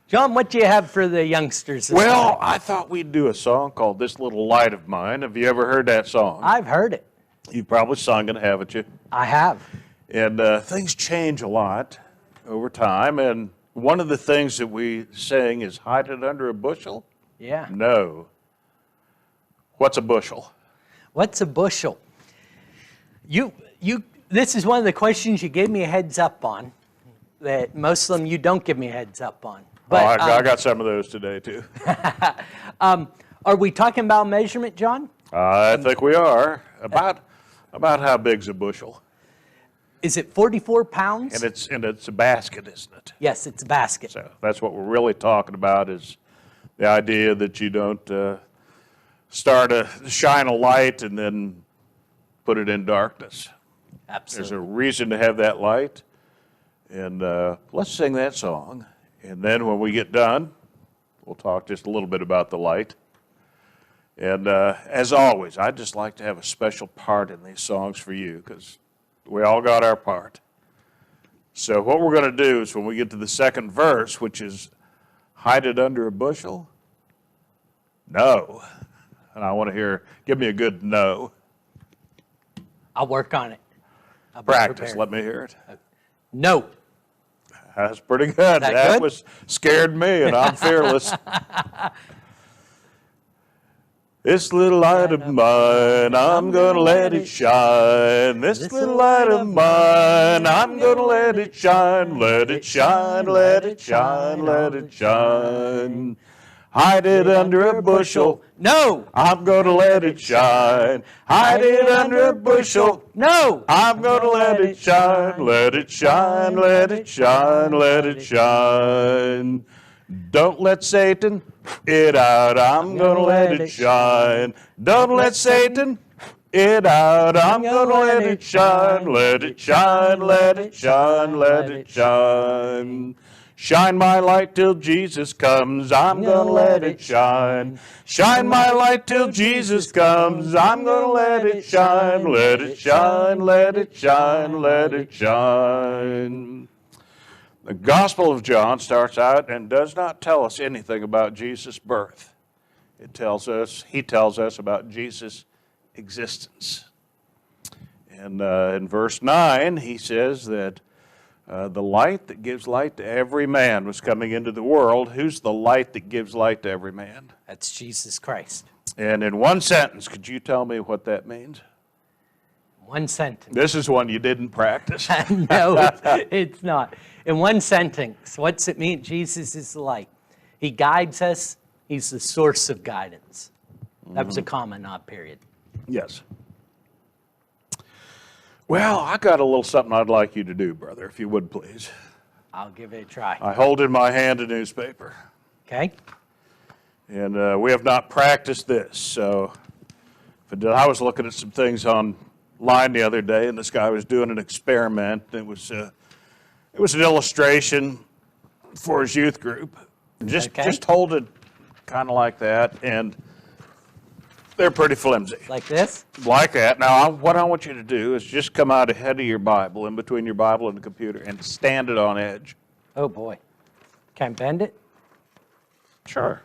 John, what do you have for the youngsters this Well, morning? I thought we'd do a song called This Little Light of Mine. Have you ever heard that song? I've heard it. You've probably sung it, haven't you? I have. And things change a lot over time. And one of the things that we sing is hide it under a bushel? Yeah. No. What's a bushel? What's a bushel? This is one of the questions you gave me a heads up on, that most of them you don't give me a heads up on. But, I got some of those today, too. Are we talking about measurement, John? I think we are. About how big's a bushel? Is it 44 pounds? And it's a basket, isn't it? Yes, it's a basket. So that's what we're really talking about, is the idea that you don't shine a light and then put it in darkness. Absolutely. There's a reason to have that light. And let's sing that song. And then when we get done, we'll talk just a little bit about the light. And as always, I'd just like to have a special part in these songs for you, because we all got our part. So what we're going to do is when we get to the second verse, which is hide it under a bushel, no. And I want to hear, give me a good no. I'll work on it. I'll be Practice, prepared. let me hear it. No. That's pretty good. That good? Scared me, and I'm fearless. This little light of mine, I'm gonna let it shine. This little light of mine, I'm gonna let it shine. Let it shine, let it shine, let it shine. Hide it under a bushel. No. I'm gonna let it shine. Hide it under a bushel. No. I'm gonna let it shine. Let it shine, let it shine, let it shine. Don't let Satan it out. I'm gonna let it shine. Don't let Satan it out. I'm gonna let it shine. Let it shine, let it shine, let it shine. Shine my light till Jesus comes, I'm gonna let it shine. Shine my light till Jesus comes, I'm gonna let it shine. Let it shine, let it shine, let it shine. The Gospel of John starts out and does not tell us anything about Jesus' birth. He tells us about Jesus' existence. And in verse 9, he says that the light that gives light to every man was coming into the world. Who's the light that gives light to every man? That's Jesus Christ. And in one sentence, could you tell me what that means? One sentence. This is one you didn't practice. No, it's not. In one sentence, what's it mean? Jesus is the light. He guides us. He's the source of guidance. That was a comma, not period. Yes. Well, I got a little something I'd like you to do, brother, if you would, please. I'll give it a try. I hold in my hand a newspaper. Okay. And we have not practiced this, so I was looking at some things online the other day, and this guy was doing an experiment. It was an illustration for his youth group. Just hold it kind of like that, and they're pretty flimsy. Like this? Like that. Now, what I want you to do is just come out ahead of your Bible, in between your Bible and the computer, and stand it on edge. Oh, boy. Can't bend it? Sure.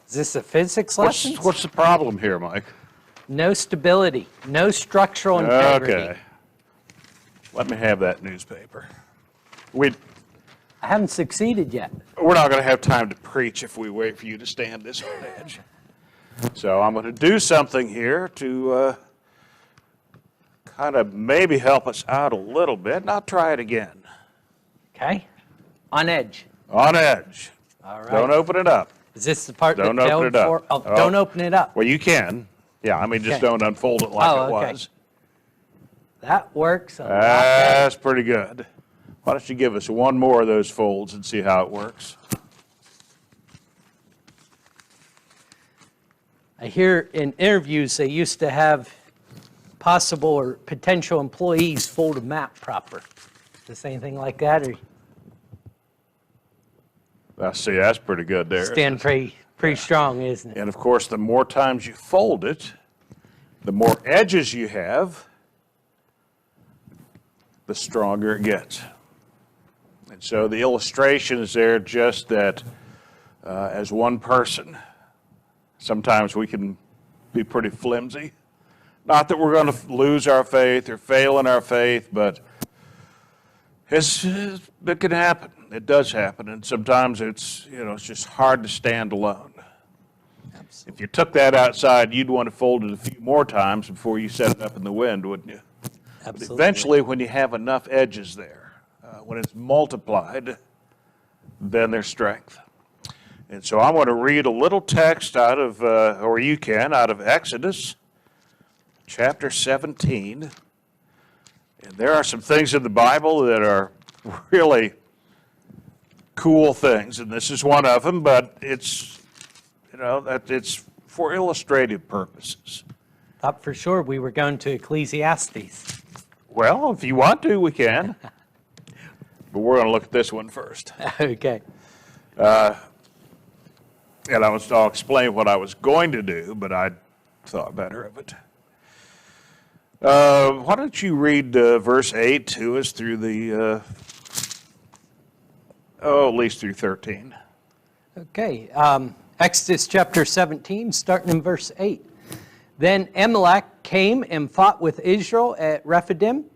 Is this a physics lesson? What's the problem here, Mike? No stability. No structural integrity. Okay. Let me have that newspaper. I haven't succeeded yet. We're not going to have time to preach if we wait for you to stand this on edge. So I'm going to do something here to kind of maybe help us out a little bit, and I'll try it again. Okay. On edge. On edge. All right. Don't open it up. Is this the part Don't that open it up. for? Oh, don't open it up. Well, you can. Yeah, I mean, just Okay. don't unfold it like it okay. was. That works a lot That's pretty good. Why don't you give us one more of those folds and see how it works? I hear in interviews they used to have possible or potential employees fold a map proper. Is this anything like that? Or See, that's pretty good there. stand pretty strong, isn't it? And of course, the more times you fold it, the more edges you have, the stronger it gets. And so the illustration is there just that as one person, sometimes we can be pretty flimsy. Not that we're going to lose our faith or fail in our faith, but it can happen. It does happen, and sometimes it's just hard to stand alone. Absolutely. If you took that outside, you'd want to fold it a few more times before you set it up in the wind, wouldn't you? Absolutely. But eventually, when you have enough edges there, when it's multiplied, then there's strength. And so I want to read a little text out of, or you can, out of Exodus chapter 17. And there are some things in the Bible that are really cool things, and this is one of them, but it's, it's for illustrative purposes. Thought for sure we were going to Ecclesiastes. Well, if you want to, we can. But we're going to look at this one first. Okay. And I'll explain what I was going to do, but I thought better of it. Why don't you read verse 8 to us through the, at least through 13. Okay. Exodus chapter 17, starting in verse 8. Then Amalek came and fought with Israel at Rephidim.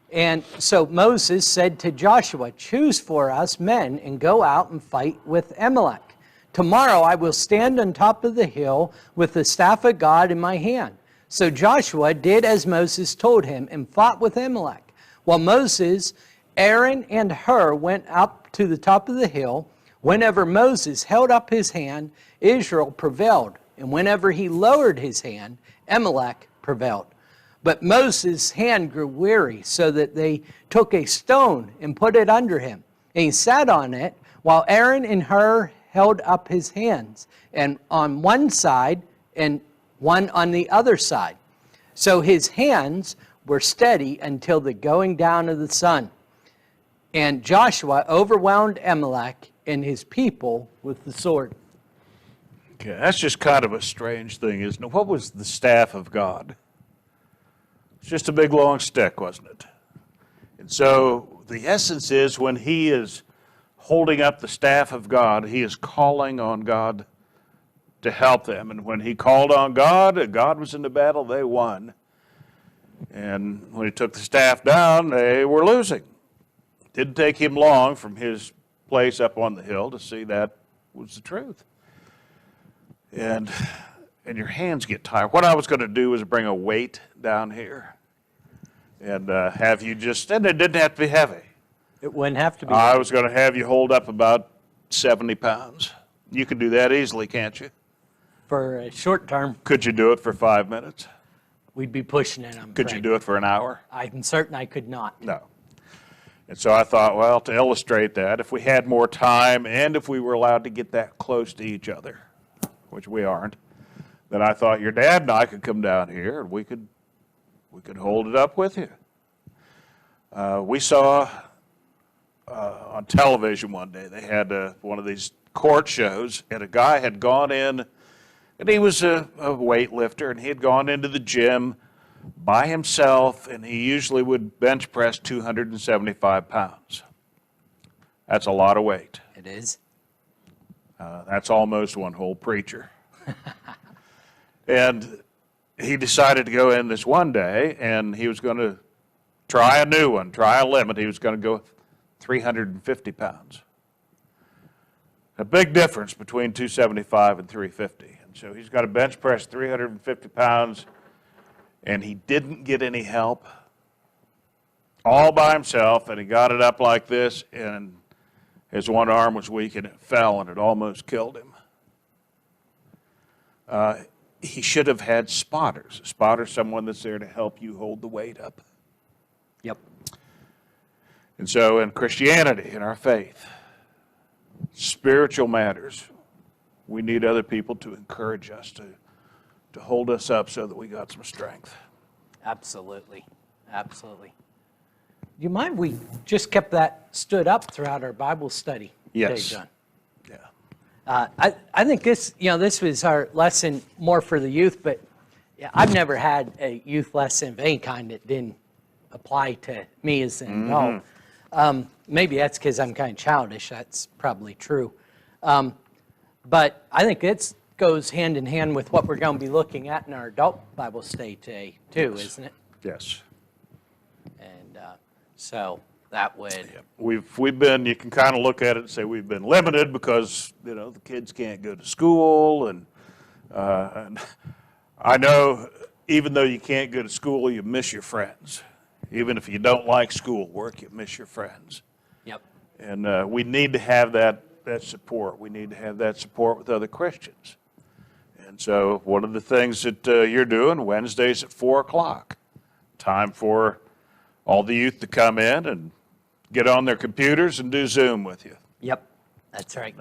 And so Moses said to Joshua, choose for us men and go out and fight with Amalek. Tomorrow I will stand on top of the hill with the staff of God in my hand. So Joshua did as Moses told him and fought with Amalek. While Moses, Aaron, and Hur went up to the top of the hill, whenever Moses held up his hand, Israel prevailed. And whenever he lowered his hand, Amalek prevailed. But Moses' hand grew weary, so that they took a stone and put it under him. And he sat on it, while Aaron and Hur held up his hands, and on one side and one on the other side. So his hands were steady until the going down of the sun. And Joshua overwhelmed Amalek and his people with the sword. Okay, that's just kind of a strange thing, isn't it? What was the staff of God? It's just a big long stick, wasn't it? And so the essence is when he is holding up the staff of God, he is calling on God to help them. And when he called on God, God was in the battle, they won. And when he took the staff down, they were losing. It didn't take him long from his place up on the hill to see that was the truth. And your hands get tired. What I was going to do was bring a weight down here and have you just, and it didn't have to be heavy. It wouldn't have to be. I was going to have you hold up about 70 pounds. You can do that easily, can't you? For a short term. Could you do it for 5 minutes? We'd be pushing it, I'm Could afraid. you do it for an hour? I'm certain I could not. No. And so I thought, well, to illustrate that, if we had more time and if we were allowed to get that close to each other, which we aren't, then I thought your dad and I could come down here and we could hold it up with you. We saw on television one day, they had one of these court shows, and a guy had gone in, and he was a weightlifter, and he had gone into the gym by himself, and he usually would bench press 275 pounds. That's a lot of weight. It is. That's almost one whole preacher. And he decided to go in this one day, and he was going to try a new one, try a limit. He was going to go 350 pounds. A big difference between 275 and 350. And so he's got to bench press 350 pounds, and he didn't get any help, all by himself, and he got it up like this, and his one arm was weak, and it fell, and it almost killed him. He should have had spotters. A spotter, someone that's there to help you hold the weight up. Yep. And so in Christianity, in our faith, spiritual matters, we need other people to encourage us, to hold us up so that we got some strength. Absolutely. Absolutely. Do you mind we just kept that stood up throughout our Bible study Yes. today, John? Yeah. I think this, this was our lesson more for the youth, but I've never had a youth lesson of any kind that didn't apply to me as an adult. maybe that's because I'm kind of childish. That's probably true. But I think it goes hand in hand with what we're going to be looking at in our adult Bible study today, too, isn't it? Yes. And so that would... We've been, you can kind of look at it and say we've been limited because, the kids can't go to school. And I know even though you can't go to school, you miss your friends. Even if you don't like schoolwork, you miss your friends. Yep. And we need to have that support. We need to have that support with other Christians. And so one of the things that you're doing, Wednesdays at 4 o'clock, time for all the youth to come in and get on their computers and do Zoom with you. Yep, that's right.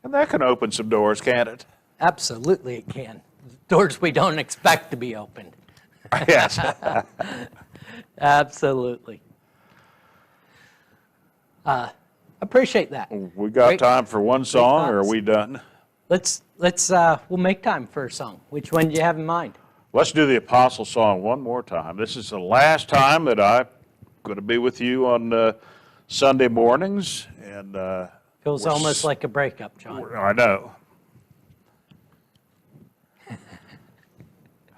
And that can open some doors, can't it? Absolutely it can. Doors we don't expect to be opened. Yes. Absolutely. Appreciate that. We got Great. time for one song, or are thoughts. we done? We'll make time for a song. Which one do you have in mind? Let's do the Apostle song one more time. This is the last time that I'm going to be with you on Sunday mornings. And Feels almost like a breakup, John. I know.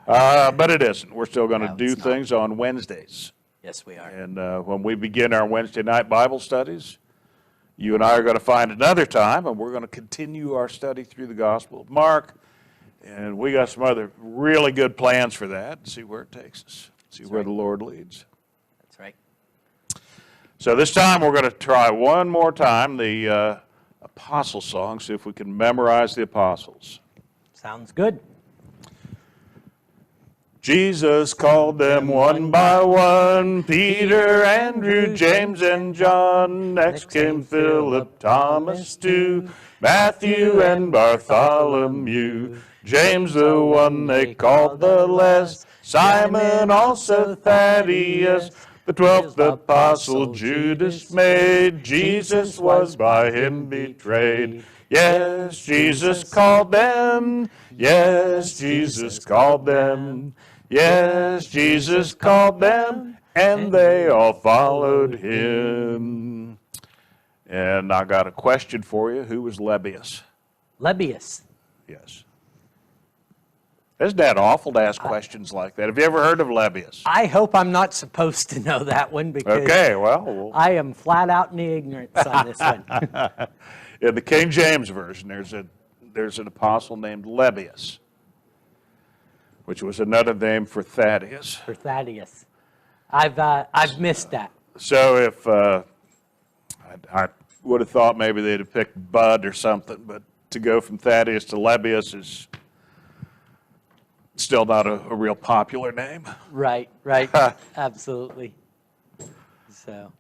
But it isn't. We're still going to No, do it's not. things on Wednesdays. Yes, we are. And when we begin our Wednesday night Bible studies, you and I are going to find another time, and we're going to continue our study through the Gospel of Mark. And we got some other really good plans for that. See where it takes us. See where the Lord leads. That's right. So this time we're going to try one more time the Apostle song, see if we can memorize the Apostles. Sounds good. Jesus called them one by one, Peter, Andrew, James, and John. Next came Philip, Thomas too, Matthew and Bartholomew, James the one they called the less, Simon also Thaddeus, the 12th apostle Judas made. Jesus was by him betrayed. Yes, Jesus called them. Yes, Jesus called them. Yes, Jesus called them, and they all followed him. And I got a question for you. Who was Lebbeus? Lebbeus. Yes. Isn't that awful to ask questions like that? Have you ever heard of Lebbeus? I hope I'm not supposed to know that one because Okay, well. I am flat out in the ignorance on this one. In the King James Version, there's an apostle named Lebbeus, which was another name for Thaddeus. For Thaddeus. I've missed that. So if I would have thought maybe they'd have picked Bud or something, but to go from Thaddeus to Lebbeus is still not a real popular name. Right. Absolutely. So.